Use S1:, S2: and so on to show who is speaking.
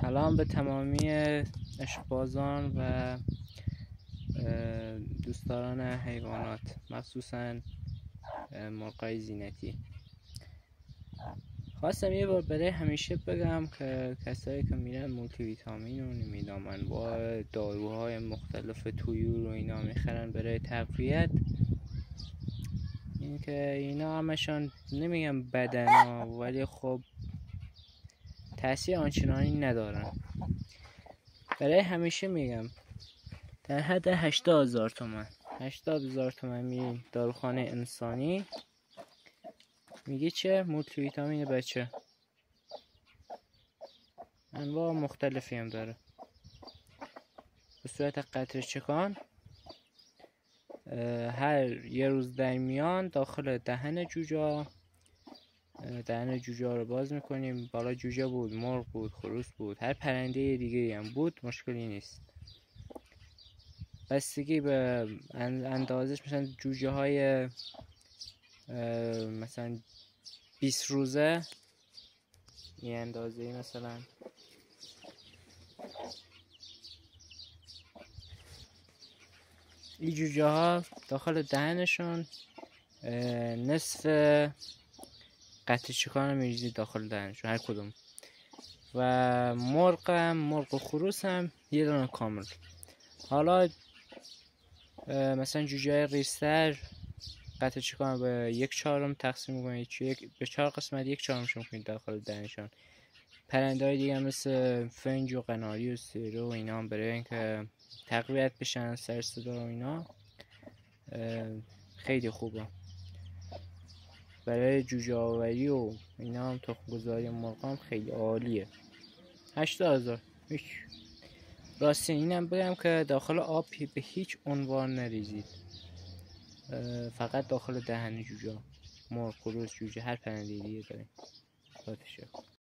S1: سلام به تمامی عشقبازان و دوستداران حیوانات، مخصوصا مرغای زینتی. خواستم یه بار برای همیشه بگم که کسایی که میرن مولتی ویتامین و نمیدونم انواع داروهای مختلف طیور و اینا میخرن برای تقویت، این که اینا همشان نمیگم بدن ها، ولی خب تأثیر آنچنانی ندارن. برای همیشه میگم در حد 80,000 تومان 80,000 تومان میرین داروخانه انسانی، میگه چه؟ مولتی ویتامین بچه، انواع مختلفی هم داره به صورت قطره چکان. هر یه روز در میان داخل دهن جوجه رو باز میکنیم. بالا جوجه بود، مرغ بود، خروس بود، هر پرنده دیگه هم بود، مشکلی نیست. بستگی به اندازش، مثلا جوجه های مثلا 20 روزه یه اندازه، مثلا این جوجه ها داخل دهنشون نصف قطع چکان رو میریزی داخل دهنشون هر کدوم، و مرغ و خروس هم یه دونه کامل. حالا مثلا جوجه های ریستر قطع چکان به 1/4 تقسیم میکنید، به 4 قسمت 1/4 میکنید داخل دهنشون. پرنده های دیگه مثل فنج و قناری و سیرو و اینا هم برای اینکه تقویت بشن، سر صدا و اینا خیلی خوبه. برای جوجه آوری و اینا هم، تخم گذاری مرغ هم خیلی عالیه. 80,000 راستی اینم بگم که داخل آب به هیچ عنوان نریزید، فقط داخل دهن جوجه، مرغ، خروس، جوجه، هر پرنده دیگه داریم.